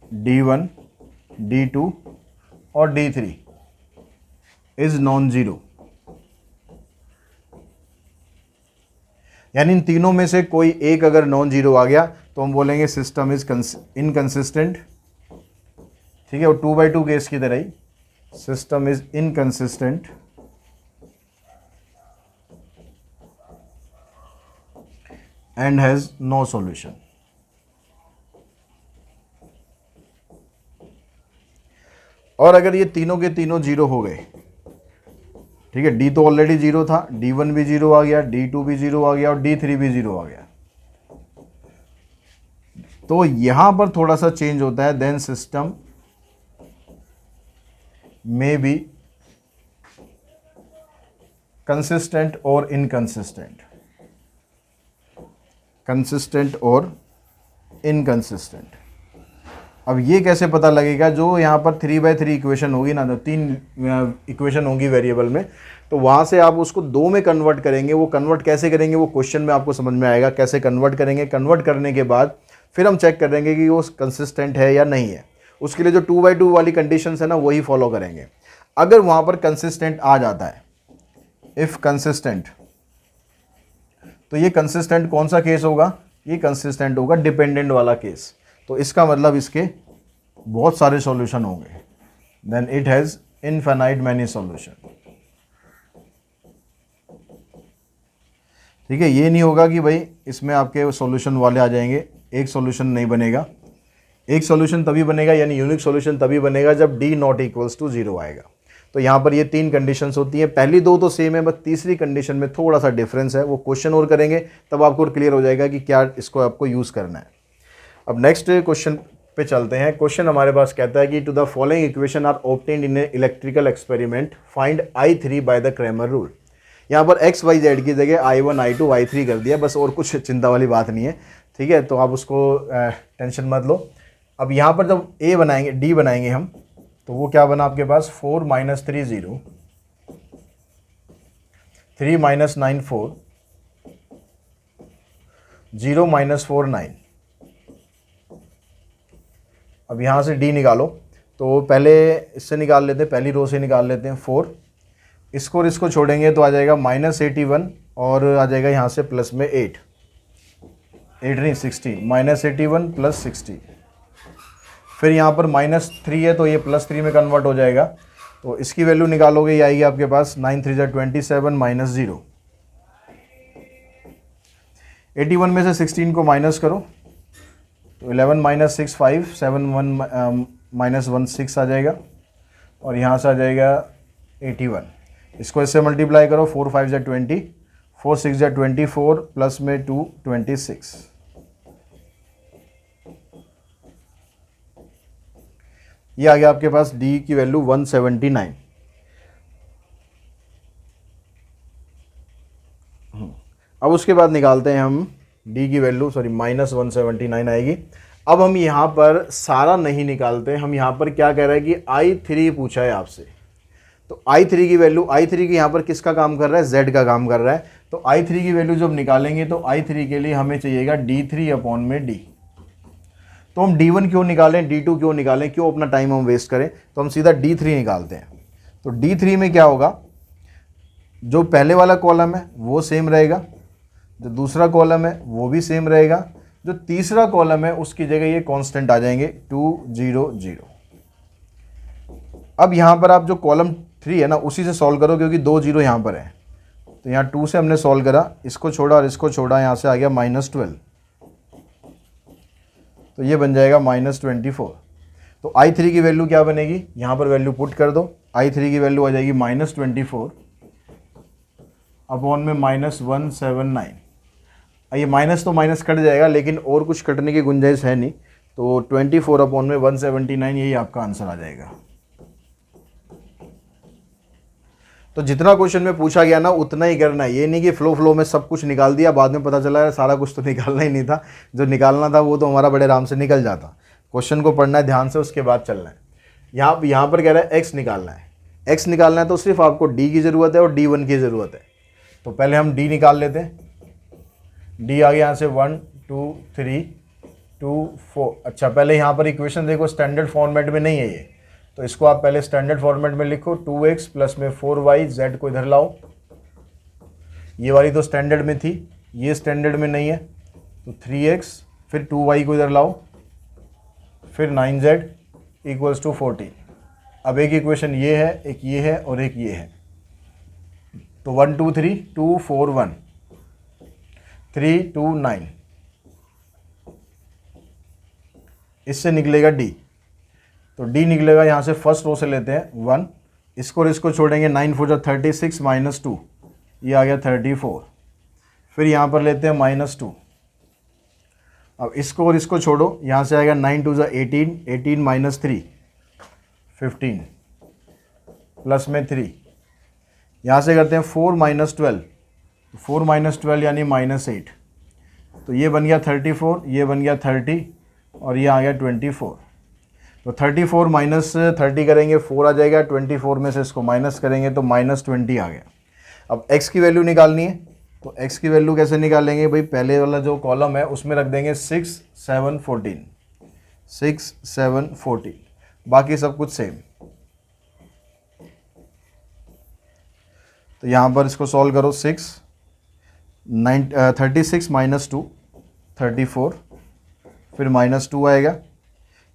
d1, d2 और d3 इज नॉन जीरो, यानी इन तीनों में से कोई एक अगर नॉन जीरो आ गया तो हम बोलेंगे सिस्टम इज इनकंसिस्टेंट। ठीक है, और 2/2 केस की तरह ही system is inconsistent and has no solution. और अगर ये तीनों के तीनों जीरो हो गए, ठीक है, d तो ऑलरेडी जीरो था, d1 भी जीरो आ गया, d2 भी जीरो आ गया और d3 भी जीरो आ गया, तो यहां पर थोड़ा सा चेंज होता है, then system may be consistent और इनकंसिस्टेंट, कंसिस्टेंट और इनकंसिस्टेंट। अब ये कैसे पता लगेगा, जो यहाँ पर 3/3 इक्वेशन होगी ना, तो 3 इक्वेशन होंगी वेरिएबल में, तो वहाँ से आप उसको 2 में कन्वर्ट करेंगे। वो कन्वर्ट कैसे करेंगे वो क्वेश्चन में आपको समझ में आएगा कैसे कन्वर्ट करेंगे। कन्वर्ट करने के बाद फिर हम चेक करेंगे कि वो कंसिस्टेंट है या नहीं है। उसके लिए जो 2/2 वाली कंडीशन है ना, वही फॉलो करेंगे। अगर वहाँ पर कंसिस्टेंट आ जाता है, इफ़ कंसिस्टेंट, तो ये कंसिस्टेंट कौन सा केस होगा, ये कंसिस्टेंट होगा डिपेंडेंट वाला केस। तो इसका मतलब इसके बहुत सारे सॉल्यूशन होंगे, then it has infinite many solution. ठीक है, ये नहीं होगा कि भाई इसमें आपके सॉल्यूशन वाले आ जाएंगे, एक सॉल्यूशन नहीं बनेगा। एक सॉल्यूशन तभी बनेगा, यानी यूनिक सॉल्यूशन तभी बनेगा जब d नॉट इक्वल्स टू 0 आएगा। तो यहाँ पर ये 3 कंडीशंस होती हैं, पहली 2 तो सेम है, बस तीसरी कंडीशन में थोड़ा सा डिफरेंस है। वो क्वेश्चन और करेंगे तब आपको क्लियर हो जाएगा कि क्या इसको आपको यूज़ करना है। अब नेक्स्ट क्वेश्चन पे चलते हैं। क्वेश्चन हमारे पास कहता है कि to the following equation are obtained in a electrical experiment, find I3 by the Cramer rule. यहाँ पर x, y, z की जगह I1, I2, I3 कर दिया, बस और कुछ चिंता वाली बात नहीं है। ठीक है, तो आप उसको टेंशन मत लो। अब यहाँ पर जब a बनाएंगे, d बनाएंगे हम, तो वो क्या बना आपके पास 4 - 3 0, 3 - 9 4, 0 - 4 9। अब यहाँ से d निकालो, तो पहले इससे निकाल लेते हैं, पहली रो से निकाल लेते हैं 4, इसको और इसको छोड़ेंगे तो आ जाएगा -81 और आ जाएगा यहाँ से प्लस में 8 नहीं 16, -81 + 60। फिर यहाँ पर -3 है तो ये +3 में कन्वर्ट हो जाएगा, तो इसकी वैल्यू निकालोगे, ये आएगी आपके पास 9 3 27 -0। 81 में से 16 को माइनस करो तो 11 - 6 5, 7 1 -1 6 आ जाएगा, और यहाँ से आ जाएगा 81। इसको इससे मल्टीप्लाई करो, 4 5 = 20, 4 6 = 24 प्लस में 2 26। ये आ गया आपके पास d की वैल्यू 179। अब उसके बाद निकालते हैं हम d की वैल्यू, सॉरी -179 आएगी। अब हम यहाँ पर सारा नहीं निकालते, हम यहाँ पर क्या कह रहे हैं कि I3 पूछा है आपसे, तो I3 की वैल्यू, I3 की यहाँ पर किसका काम कर रहा है, Z का काम कर रहा है। तो I3 की वैल्यू जब निकालेंगे तो I3 के लिए हमें चाहिएगा d3/d। तो हम d1 क्यों निकालें, d2 क्यों निकालें, क्यों अपना टाइम हम वेस्ट करें, तो हम सीधा d3 निकालते हैं। तो d3 में क्या होगा, जो पहले वाला कॉलम है वो सेम रहेगा, जो दूसरा कॉलम है वो भी सेम रहेगा, जो तीसरा कॉलम है उसकी जगह ये कांस्टेंट आ जाएंगे 2 0 0। अब यहाँ पर आप जो कॉलम 3 है ना उसी से सॉल्व करो, क्योंकि 2 0 यहाँ पर है, तो यहाँ 2 से हमने सॉल्व करा, इसको छोड़ा और इसको छोड़ा, यहाँ से आ गया -12, तो ये बन जाएगा -24। तो I3 की वैल्यू क्या बनेगी, यहाँ पर वैल्यू पुट कर दो। I3 की वैल्यू आ जाएगी -24 अपॉन में -179। ये माइनस तो माइनस कट जाएगा, लेकिन और कुछ कटने की गुंजाइश है नहीं, तो 24 अपॉन में 179 यही आपका आंसर आ जाएगा। तो जितना क्वेश्चन में पूछा गया ना उतना ही करना है, ये नहीं कि फ्लो में सब कुछ निकाल दिया, बाद में पता चला है सारा कुछ तो निकालना ही नहीं था, जो निकालना था वो तो हमारा बड़े आराम से निकल जाता। क्वेश्चन को पढ़ना है ध्यान से, उसके बाद चलना है। यहाँ पर कह रहा है एक्स निकालना है, एक्स निकालना है तो सिर्फ आपको डी की ज़रूरत है और D1 की ज़रूरत है। तो पहले हम डी निकाल लेते हैं। डी आ गया यहाँ से 1 2 3 2 4। अच्छा, पहले यहाँ पर इक्वेशन देखो, स्टैंडर्ड फॉर्मेट में नहीं है ये, तो इसको आप पहले स्टैंडर्ड फॉर्मेट में लिखो। 2x प्लस में 4y, z को इधर लाओ। ये वाली तो स्टैंडर्ड में थी, ये स्टैंडर्ड में नहीं है, तो 3x फिर 2y को इधर लाओ, फिर 9z इक्वल्स टू 14। अब एक इक्वेशन ये है, एक ये है और एक ये है, तो 1 2 3 2 4 1 3 2 9, इससे निकलेगा डी। तो डी निकलेगा, यहाँ से फर्स्ट रो से लेते हैं 1, इसको और इसको छोड़ेंगे, 9 4 36 माइनस 2, ये आ गया 34। फिर यहाँ पर लेते हैं -2। अब इसको और इसको छोड़ो, यहाँ से आएगा 9 2 18, 18 माइनस 3 15 प्लस में 3। यहाँ से करते हैं 4 माइनस 12, 4 माइनस 12 यानी -8, तो ये बन गया 34, ये बन गया 30 और ये आ गया 24। तो 34 माइनस 30 करेंगे 4 आ जाएगा, 24 में से इसको माइनस करेंगे तो -20 आ गया। अब x की वैल्यू निकालनी है, तो x की वैल्यू कैसे निकालेंगे भाई, पहले वाला जो कॉलम है उसमें रख देंगे 6 7 14, 6 7 14, बाकी सब कुछ सेम। तो यहाँ पर इसको सॉल्व करो, 36 माइनस 2 34, फिर -2 आएगा,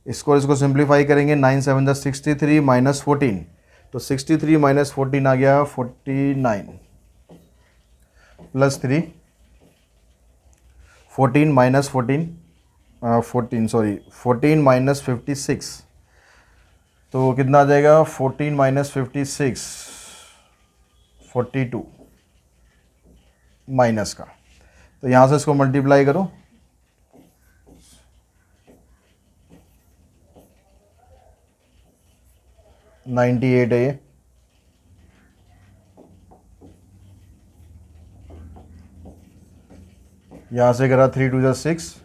इसको इसको सिंप्लीफाई करेंगे, 9 7 63 माइनस 14, तो 63 माइनस 14 आ गया 49 प्लस 3, 14 माइनस 14 माइनस 56, तो कितना आ जाएगा 14 माइनस 56 42 माइनस का। तो यहाँ से इसको मल्टीप्लाई करो, 98 है ये। यहाँ से करा 3 2 6,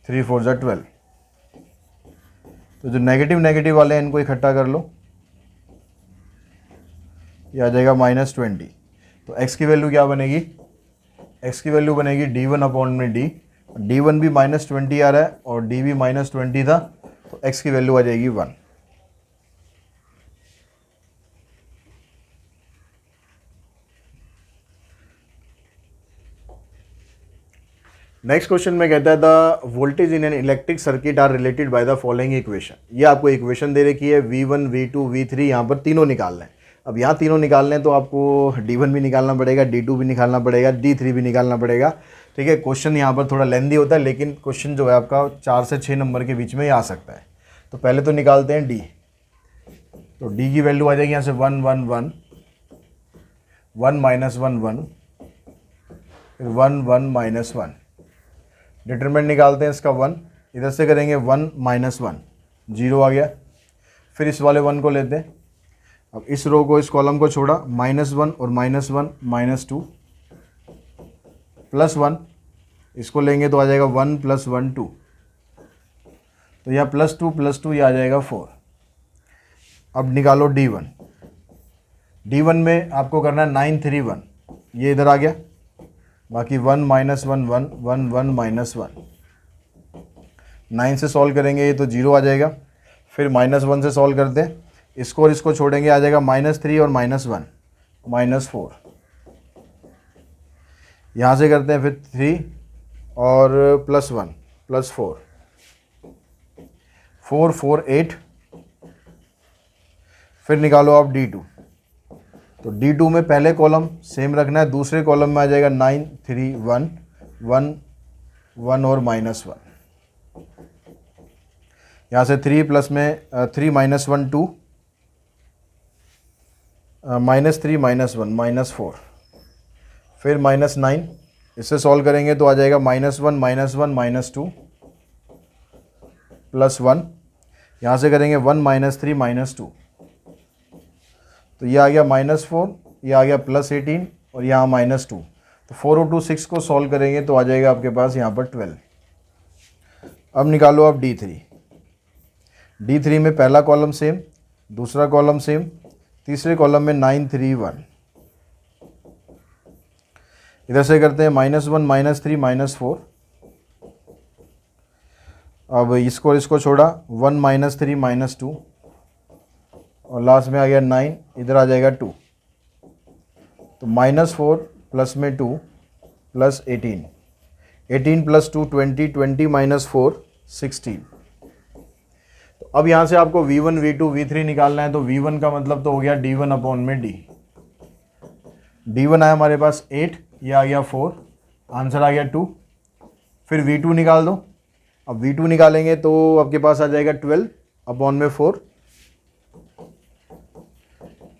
3 4 12। तो जो नेगेटिव नेगेटिव वाले हैं इनको इकट्ठा कर लो, ये आ जाएगा -20। तो x की वैल्यू क्या बनेगी, x की वैल्यू बनेगी D1 अपॉन में D। D1 भी -20 आ रहा है और D भी -20 था, तो x की वैल्यू आ जाएगी 1। नेक्स्ट क्वेश्चन में कहता है the voltage in an electric circuit are related by the following equation. ये आपको इक्वेशन दे रखी है, V1 V2 V3, यहाँ पर तीनों निकालना है। अब यहाँ तीनों निकालने हैं तो आपको D1 भी निकालना पड़ेगा, D2 भी निकालना पड़ेगा, D3 भी निकालना पड़ेगा। ठीक है, क्वेश्चन यहाँ पर थोड़ा लेंदी होता है, लेकिन क्वेश्चन जो है आपका 4 से 6 नंबर के बीच में ही आ सकता है। तो पहले तो निकालते हैं D। तो D की वैल्यू आ जाएगी यहाँ से 1 1 1, 1 माइनस 1 1, फिर 1 1 माइनस 1। डिटरमिनेंट निकालते हैं इसका 1, इधर से करेंगे 1 माइनस 1, 0 आ गया। फिर इस वाले 1 को लेते हैं, अब इस रो को, इस कॉलम को छोड़ा, -1 और -1 -2 +1, इसको लेंगे तो आ जाएगा 1 + 1 2, तो यह +2 ये आ जाएगा 4। अब निकालो D1। D1 में आपको करना है 9 3 1, ये इधर आ गया, बाकी 1 -1 1 1 1 -1। 9 से सॉल्व करेंगे ये तो 0 आ जाएगा। फिर -1 से सॉल्व करते हैं, इसको और इसको छोड़ेंगे, आ जाएगा -3 और -1 -4। यहाँ से करते हैं फिर 3 और +1 +4, 4 4 8। फिर निकालो आप D2। तो D2 में पहले कॉलम सेम रखना है, दूसरे कॉलम में आ जाएगा 9 3 1 1 1 और -1। यहाँ से 3 प्लस में 3 माइनस 1 2, -3 -1 -4, फिर -9, इससे सॉल्व करेंगे तो आ जाएगा -1 -1 -2 +1, यहाँ से करेंगे 1 -3 -2, तो ये आ गया -4, ये आ गया +18 और यहाँ -2, तो 4 और 2 6 को सॉल्व करेंगे तो आ जाएगा आपके पास यहाँ पर 12। अब निकालो आप D3 में पहला कॉलम सेम, दूसरा कॉलम सेम, तीसरे कॉलम में 9 3 1, इधर से करते हैं -1 -3 -4, अब इसको छोड़ा 1 -3 -2 और लास्ट में आ गया 9, इधर आ जाएगा 2, तो -4 प्लस में 2 प्लस 18, 18 + 2 20, 20 - 4 16। तो अब यहाँ से आपको V1 V2 V3 निकालना है, तो V1 का मतलब तो हो गया D1 अपॉन में D। D1 आया हमारे पास 8, ये आ गया 4, आंसर आ गया 2। फिर V2 निकाल दो, अब V2 निकालेंगे तो आपके पास आ जाएगा 12 अपॉन में 4,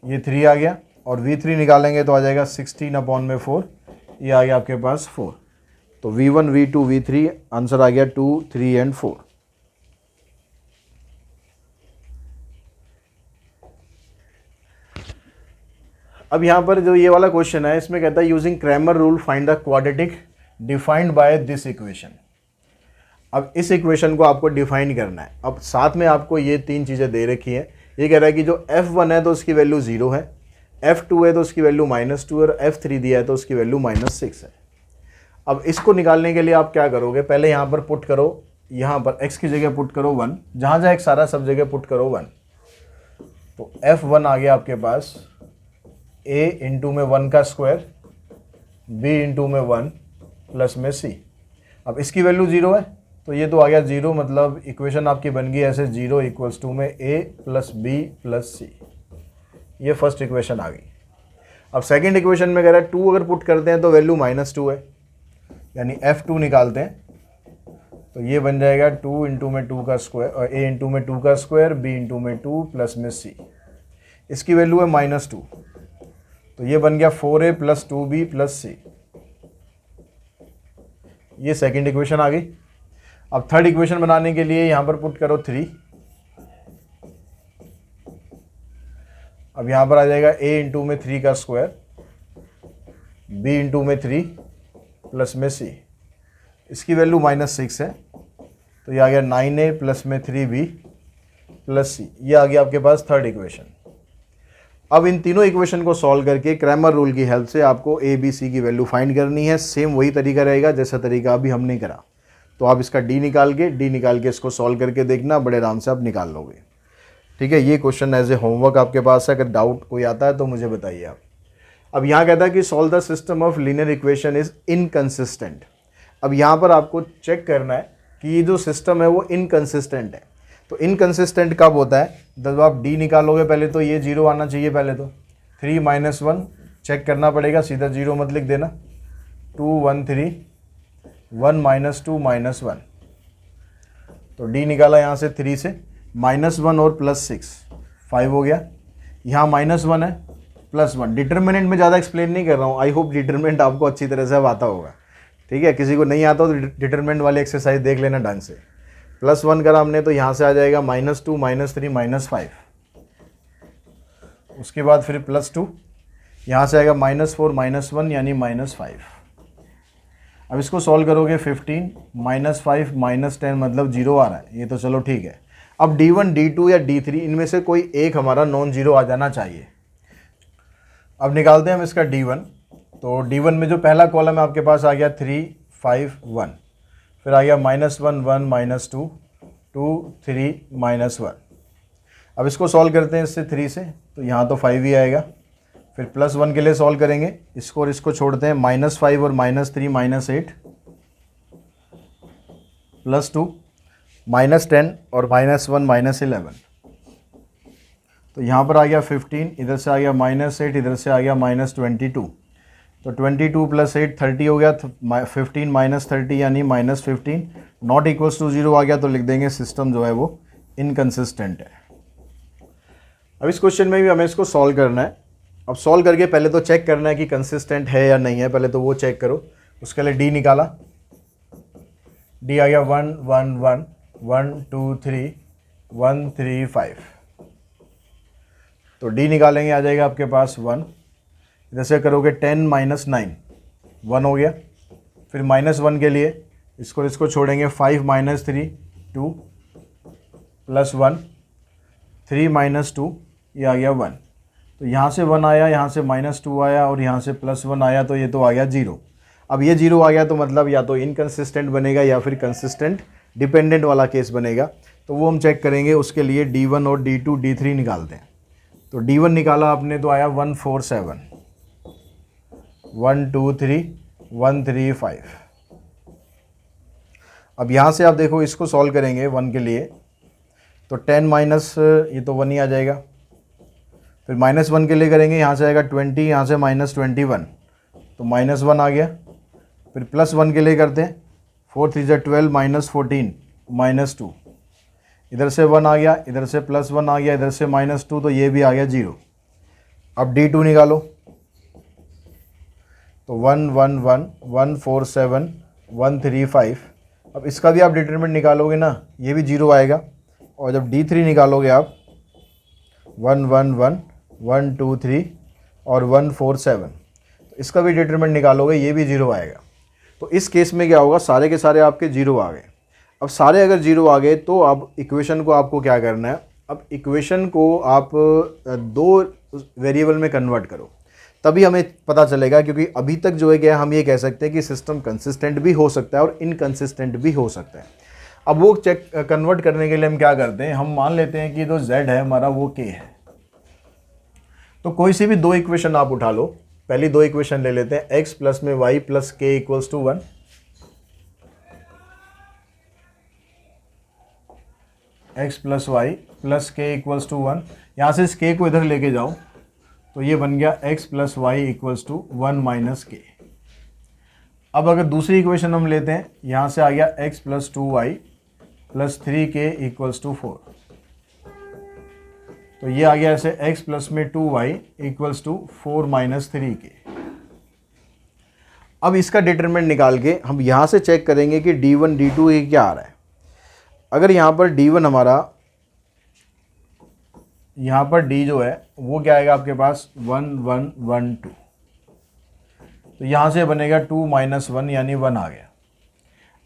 ये 3 आ गया, और V3 निकालेंगे तो आ जाएगा 16 अपॉन में 4, ये आ गया आपके पास 4। तो V1 V2 V3 आंसर आ गया 2 3 एंड 4। अब यहाँ पर जो ये वाला क्वेश्चन है इसमें कहता है using Cramer rule find the quadratic defined by this equation. अब इस इक्वेशन को आपको डिफाइन करना है। अब साथ में आपको ये 3 चीज़ें दे रखी हैं। ये कह रहा है कि जो f1 है तो उसकी वैल्यू 0 है, f2 है तो उसकी वैल्यू -2 और f3 दिया है तो उसकी वैल्यू -6 है। अब इसको निकालने के लिए आप क्या करोगे, पहले यहाँ पर पुट करो, यहाँ पर x की जगह पुट करो 1, जहाँ जहाँ x सारा सब जगह पुट करो 1, तो f1 आ गया आपके पास a इंटू में 1 का स्क्वायर, b इंटू में 1 प्लस में c। अब इसकी वैल्यू 0 है तो ये तो आ गया 0, मतलब इक्वेशन आपकी बन गई ऐसे 0 = में a + b + c। ये फर्स्ट इक्वेशन आ गई। अब सेकंड इक्वेशन में कह रहा है 2 अगर पुट करते हैं तो वैल्यू -2 है, यानी f2 निकालते हैं तो ये बन जाएगा 2 इंटू में 2 का स्क्वायर और a इंटू में 2 का स्क्वायर, b इंटू में 2 प्लस में c। इसकी वैल्यू है -2, तो ये बन गया 4a + 2b + c। ये सेकंड इक्वेशन आ गई। अब थर्ड इक्वेशन बनाने के लिए यहाँ पर पुट करो 3। अब यहाँ पर आ जाएगा a इंटू में 3 का स्क्वायर, b इंटू में 3 प्लस में c। इसकी वैल्यू -6 है तो ये आ गया 9a प्लस में 3b प्लस c। ये आ गया आपके पास थर्ड इक्वेशन। अब इन तीनों इक्वेशन को सॉल्व करके क्रैमर रूल की हेल्प से आपको a b c की वैल्यू फाइंड करनी है। सेम वही तरीका रहेगा जैसा तरीका अभी हमने करा। तो आप इसका d निकाल के इसको सॉल्व करके देखना, बड़े आराम से आप निकाल लोगे। ठीक है, ये क्वेश्चन एज ए होमवर्क आपके पास है, अगर डाउट कोई आता है तो मुझे बताइए आप। अब यहाँ कहता है कि solve the system of linear equation is inconsistent. अब यहाँ पर आपको चेक करना है कि ये जो सिस्टम है वो इनकंसिस्टेंट है। तो इनकंसिस्टेंट कब होता है, जब आप d निकालोगे पहले तो ये 0 आना चाहिए, पहले तो 3 - 1 चेक करना पड़ेगा, सीधा 0 मत लिख देना। 2 1 3 1 -2 -1, तो d निकाला यहाँ से 3 से, -1 और +6 5 हो गया। यहाँ -1 है +1। डिटर्मिनेंट में ज़्यादा एक्सप्लेन नहीं कर रहा हूँ, आई होप डिटर्मिनेंट आपको अच्छी तरह से अब आता होगा। ठीक है, किसी को नहीं आता तो डिटर्मिनेंट वाली एक्सरसाइज देख लेना ढंग से। +1 करा हमने तो यहाँ से आ जाएगा -2 -3 -5। उसके बाद फिर +2, यहाँ से आएगा -4 -1 यानी -5। अब इसको सॉल्व करोगे 15 -5 -10 मतलब 0 आ रहा है, ये तो चलो ठीक है। अब D1 D2 या D3 इनमें से कोई एक हमारा नॉन जीरो आ जाना चाहिए। अब निकालते हैं हम इसका D1। तो D1 में जो पहला कॉलम है आपके पास आ गया 3 5 1, फिर आ गया -1 1 -2 2 3 -1। अब इसको सॉल्व करते हैं इससे 3 से, तो यहाँ तो 5 ही आएगा। फिर +1 के लिए सॉल्व करेंगे, इसको और इसको छोड़ते हैं, -5 और -3 -8 +2 -10 और -1 -11। तो यहाँ पर आ गया 15, इधर से आ गया -8, इधर से आ गया -22। तो 22 + 8 30 हो गया, 15 - 30 यानी -15 नॉट इक्वल्स टू 0 आ गया। तो लिख देंगे सिस्टम जो है वो इनकंसिस्टेंट है। अब इस क्वेश्चन में भी हमें इसको सॉल्व करना है। अब सॉल्व करके पहले तो चेक करना है कि कंसिस्टेंट है या नहीं है, पहले तो वो चेक करो। उसके लिए डी निकाला, डी आ गया 1 1 1 1 2 3 1 3 5। तो डी निकालेंगे, आ जाएगा आपके पास 1। इधर से करोगे 10 माइनस 9, 1 हो गया। फिर -1 के लिए इसको छोड़ेंगे, 5 माइनस 3 2 प्लस 1, 3 माइनस 2, ये आ गया 1। तो यहाँ से 1 आया, यहाँ से -2 आया और यहाँ से +1 आया, तो ये तो आ गया 0। अब ये 0 आ गया तो मतलब या तो इनकंसिस्टेंट बनेगा या फिर कंसिस्टेंट डिपेंडेंट वाला केस बनेगा। तो वो हम चेक करेंगे। उसके लिए D1 और D2 D3 निकालते हैं। तो D1 निकाला आपने तो आया 1 4 7, 1 2 3 1 3 5। अब यहाँ से आप देखो, इसको सॉल्व करेंगे 1 के लिए, तो 10 माइनस ये तो 1 ही आ जाएगा। फिर -1 के लिए करेंगे, यहाँ से आएगा 20, यहाँ से -21, तो -1 आ गया। फिर +1 के लिए करते हैं, 4 3 12 -14 -2, इधर से 1 आ गया, इधर से +1 आ गया, इधर से -2, तो ये भी आ गया 0। अब D2 निकालो, तो 1 1 1 1 4 7 1 3 5। अब इसका भी आप डिटरमिनेंट निकालोगे ना, ये भी 0 आएगा। और जब D3 निकालोगे आप 1 1 1 1 2 3 और 1 4 7, तो इसका भी डिटरमिनेंट निकालोगे, ये भी 0 आएगा। तो इस केस में क्या होगा, सारे के सारे आपके 0 आ गए। अब सारे अगर 0 आ गए तो अब इक्वेशन को आपको क्या करना है, अब इक्वेशन को आप 2 वेरिएबल में कन्वर्ट करो, तभी हमें पता चलेगा। क्योंकि अभी तक जो है क्या, हम ये कह सकते हैं कि सिस्टम कंसिस्टेंट भी हो सकता है और इनकंसिस्टेंट भी हो सकता है। अब वो चेक कन्वर्ट करने के लिए हम क्या करते हैं, हम मान लेते हैं कि जो z है हमारा वो k है। तो कोई सी भी 2 इक्वेशन आप उठा लो। पहली 2 इक्वेशन ले लेते हैं, x प्लस में y plus k equals to 1, x plus Y plus K equals to 1। यहाँ से इस k को इधर लेके जाओ, तो ये बन गया x plus Y equals to 1 minus K. अब अगर दूसरी इक्वेशन हम लेते हैं, यहाँ से आ गया x plus 2y plus 3k equals to 4। तो ये आ गया ऐसे x प्लस में 2y equals to 4 minus 3k। अब इसका डिटरमिनेंट निकाल के हम यहाँ से चेक करेंगे कि D1 D2 ये क्या आ रहा है। अगर यहाँ पर D1 हमारा, यहाँ पर D जो है वो क्या आएगा आपके पास 1 1 1 2, तो यहाँ से बनेगा 2 माइनस 1 यानी 1 आ गया।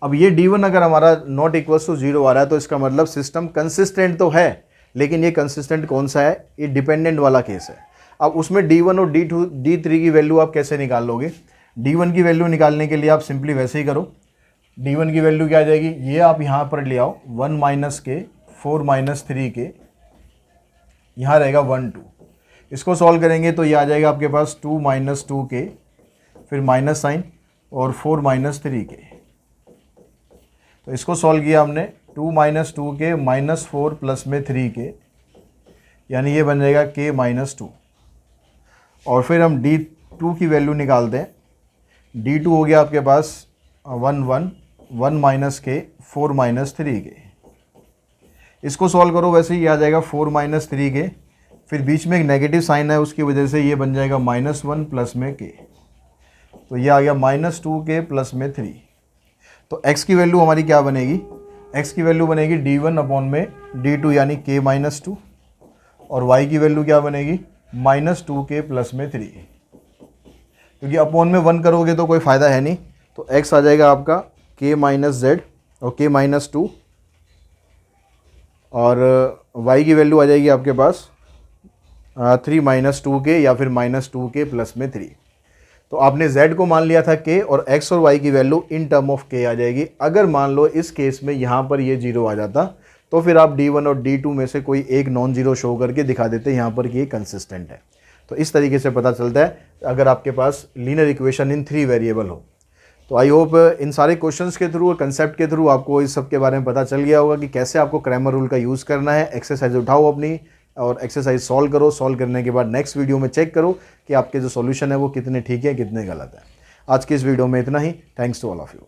अब ये D1 अगर हमारा नॉट इक्वल्स टू 0 आ रहा है तो इसका मतलब सिस्टम कंसिस्टेंट तो है, लेकिन ये कंसिस्टेंट कौन सा है, ये डिपेंडेंट वाला केस है। अब उसमें D1 और D2 D3 की वैल्यू आप कैसे निकाल लोगे। D1 की वैल्यू निकालने के लिए आप सिंपली वैसे ही करो। D1 की वैल्यू क्या आ जाएगी, ये आप यहाँ पर ले आओ 1 माइनस के 4 माइनस 3k, यहाँ रहेगा 1 2। इसको सॉल्व करेंगे तो ये आ जाएगा आपके पास 2 माइनस 2k, फिर माइनस साइन और 4 माइनस 3k। तो इसको सॉल्व किया हमने, 2 माइनस 2k माइनस 4 प्लस में 3k, यानी ये बन जाएगा k माइनस 2। और फिर हम D2 की वैल्यू निकालते हैं। D2 हो गया आपके पास 1 1 1 माइनस k 4 माइनस 3k। इसको सॉल्व करो, वैसे ही आ जाएगा 4 माइनस 3k, फिर बीच में एक नेगेटिव साइन है उसकी वजह से ये बन जाएगा -1 प्लस में k, तो ये आ गया -2k प्लस में 3। तो x की वैल्यू हमारी क्या बनेगी, x की वैल्यू बनेगी D1 अपॉन में D2 यानी k माइनस 2, और y की वैल्यू क्या बनेगी -2k प्लस में 3। क्योंकि अपॉन में 1 करोगे तो कोई फ़ायदा है नहीं, तो x आ जाएगा आपका k माइनस z और k माइनस 2, और y की वैल्यू आ जाएगी आपके पास 3 माइनस 2k या फिर -2k प्लस में 3। तो आपने z को मान लिया था k और x और y की value in term of k आ जाएगी। अगर मान लो इस केस में यहाँ पर ये 0 आ जाता तो फिर आप D1 और D2 में से कोई एक नॉन जीरो शो करके दिखा देते यहाँ पर कि ये कंसिस्टेंट है। तो इस तरीके से पता चलता है अगर आपके पास लीनियर इक्वेशन इन 3 वेरिएबल हो। तो आई होप इन सारे क्वेश्चंस के थ्रू और कंसेप्ट के थ्रू आपको इस सब के बारे में पता चल गया होगा कि कैसे आपको क्रैमर रूल का यूज़ करना है। एक्सरसाइज उठाओ अपनी और एक्सरसाइज सॉल्व करो। सॉल्व करने के बाद नेक्स्ट वीडियो में चेक करो कि आपके जो सॉल्यूशन है वो कितने ठीक है कितने गलत है। आज की इस वीडियो में इतना ही। Thanks to all of you.